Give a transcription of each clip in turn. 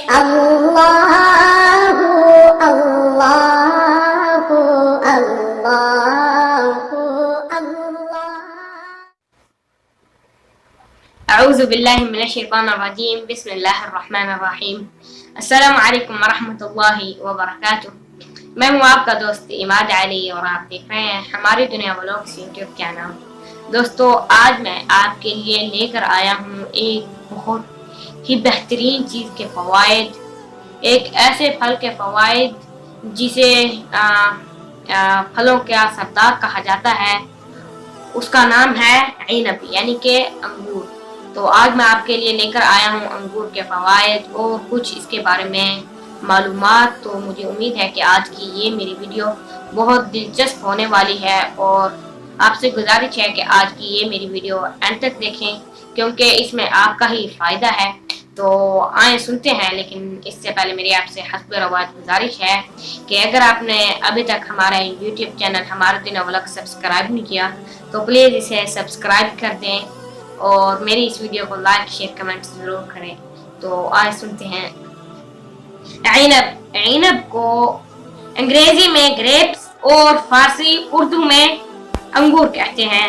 اللہ اللہ اللہ اللہ۔ اعوذ باللہ من الشیطان الرجیم، بسم اللہ الرحمن الرحیم۔ السلام علیکم ورحمۃ اللہ وبرکاتہ۔ میں ہوں آپ کا دوست عماد علی اور آپ دیکھ رہے ہیں ہماری دنیا ولاگز یوٹیوب چینل۔ دوستو، آج میں آپ کے لیے لے کر آیا ہوں ایک بہت ہی بہترین چیز کے فوائد، ایک ایسے پھل کے فوائد جسے پھلوں کا سردار کہا جاتا ہے۔ اس کا نام ہے عنب یعنی کہ انگور۔ تو آج میں آپ کے لیے لے کر آیا ہوں انگور کے فوائد اور کچھ اس کے بارے میں معلومات۔ تو مجھے امید ہے کہ آج کی یہ میری ویڈیو بہت دلچسپ ہونے والی ہے اور آپ سے گزارش ہے کہ آج کی یہ میری ویڈیو اینڈ تک دیکھیں کیونکہ اس میں آپ کا ہی فائدہ ہے۔ تو آئیں سنتے ہیں، لیکن اس سے پہلے میری آپ سے حسب رواج گزارش ہے کہ اگر آپ نے ابھی تک ہمارا یوٹیوب چینل ہمارا دنیا ولاگ سبسکرائب نہیں کیا تو پلیز اسے سبسکرائب کر دیں اور میری اس ویڈیو کو لائک شیئر کمنٹ ضرور کریں۔ تو آئے سنتے ہیں۔ عنب کو انگریزی میں گریپس اور فارسی اردو میں انگور کہتے ہیں۔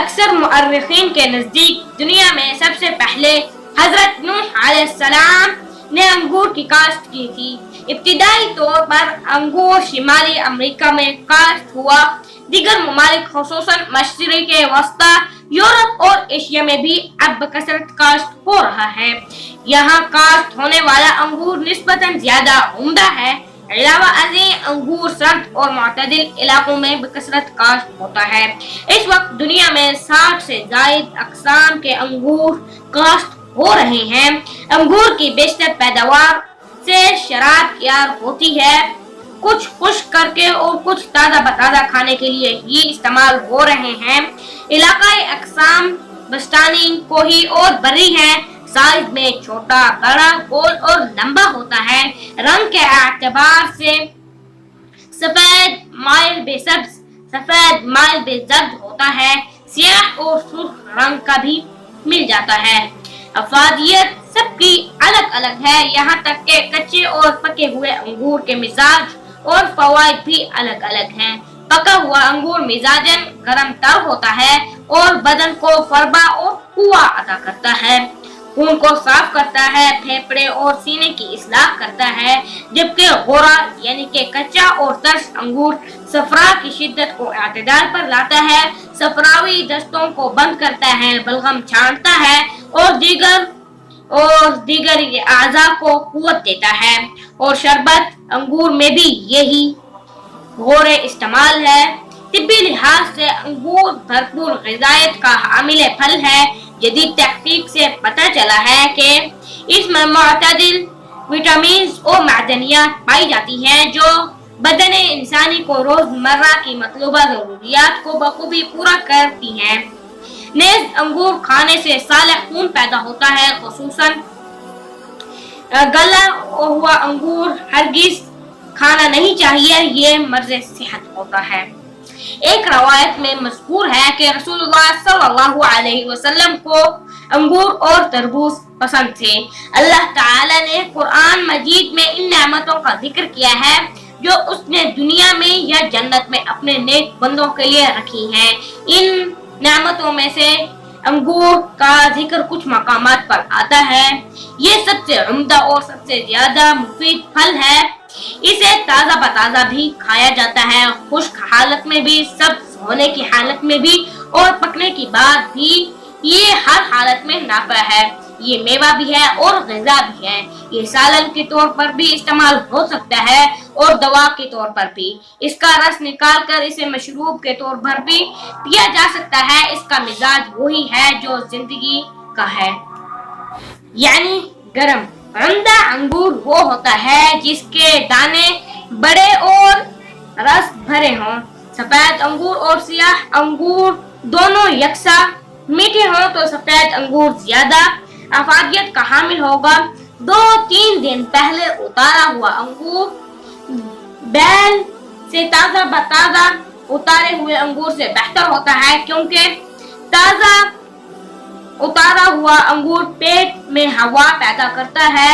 اکثر مؤرخین کے نزدیک دنیا میں سب سے پہلے حضرت نوح علیہ السلام نے انگور کی کاشت کی تھی۔ ابتدائی طور پر انگور شمالی امریکہ میں کاشت ہوا، دیگر ممالک خصوصاً مشرق وسطی، یورپ اور ایشیا میں بھی اب بکثرت کاشت ہو رہا ہے۔ یہاں کاشت ہونے والا انگور نسبتاً زیادہ عمدہ ہے۔ علاوہ ازیں انگور سرد اور معتدل علاقوں میں بکثرت کاشت ہوتا ہے۔ اس وقت دنیا میں 60 سے زائد اقسام کے انگور کاشت ہو رہے ہیں۔ انگور کی بیشتر پیداوار سے شراب تیار ہوتی ہے، کچھ خشک کر کے اور کچھ تازہ بتازہ کھانے کے لیے یہ استعمال ہو رہے ہیں۔ علاقائی اقسام بستانی، کوہی اور بری ہیں۔ سائز میں چھوٹا، بڑا، گول اور لمبا ہوتا ہے۔ رنگ کے اعتبار سے سفید مائل بے سبز، سفید مائل بے زرد ہوتا ہے۔ سیاہ اور سرخ رنگ کا بھی مل جاتا ہے۔ افادیت سب کی الگ الگ ہے، یہاں تک کہ کچے اور پکے ہوئے انگور کے مزاج اور فوائد بھی الگ الگ ہیں۔ پکا ہوا انگور مزاجاً گرم تر ہوتا ہے اور بدن کو فربہ اور قوہ عطا کرتا ہے، خون کو صاف کرتا ہے، پھیپھڑے اور سینے کی اصلاح کرتا ہے، جبکہ غورا یعنی کہ کچا اور ترش انگور صفرا کی شدت کو اعتدال پر لاتا ہے، صفراوی دستوں کو بند کرتا ہے، بلغم چھانٹتا ہے اور دیگر اعضاء کو قوت دیتا ہے۔ اور شربت انگور میں بھی یہی غور استعمال ہے۔ طبی لحاظ سے انگور بھرپور غذائیت کا حامل پھل ہے۔ جدید تحقیق سے پتہ چلا ہے کہ اس میں معتدل وٹامنز اور معدنیات پائی جاتی ہیں جو بدن انسانی کو روزمرہ کی مطلوبہ ضروریات کو بخوبی پورا کرتی ہیں۔ نیز انگور کھانے سے صالح خون پیدا ہوتا ہے، خصوصاً گلا ہوا انگور ہرگز کھانا نہیں چاہیے، یہ مرض صحت ہوتا ہے۔ ایک روایت میں مذکور ہے کہ رسول اللہ صلی اللہ علیہ وسلم کو انگور اور تربوز پسند تھے۔ اللہ تعالی نے قرآن مجید میں ان نعمتوں کا ذکر کیا ہے جو اس نے دنیا میں یا جنت میں اپنے نیک بندوں کے لیے رکھی ہیں۔ ان نعمتوں میں سے انگور کا ذکر کچھ مقامات پر آتا ہے۔ یہ سب سے عمدہ اور سب سے زیادہ مفید پھل ہے۔ اسے تازہ بتازہ بھی کھایا جاتا ہے، خشک حالت میں بھی، سبز ہونے کی حالت میں بھی اور پکنے کی بعد بھی۔ یہ ہر حالت میں نافع ہے۔ یہ میوہ بھی ہے اور غذا بھی ہے۔ یہ سالن کے طور پر بھی استعمال ہو سکتا ہے اور دوا کے طور پر بھی۔ اس کا رس نکال کر اسے مشروب کے طور پر بھی پیا جا سکتا ہے۔ اس کا مزاج وہی ہے جو زندگی کا ہے، یعنی گرم۔ عمدہ انگور وہ ہوتا ہے جس کے دانے بڑے اور رس بھرے ہوں۔ سفید انگور اور سیاہ انگور دونوں یکساں میٹھے ہوں تو سفید انگور زیادہ افادیت کا حامل ہوگا۔ 2-3 دن پہلے اتارا ہوا انگور بیل سے تازہ بتازہ اتارے ہوئے انگور سے بہتر ہوتا ہے، کیونکہ تازہ اتارا ہوا انگور پیٹ میں ہوا پیدا کرتا ہے۔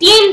3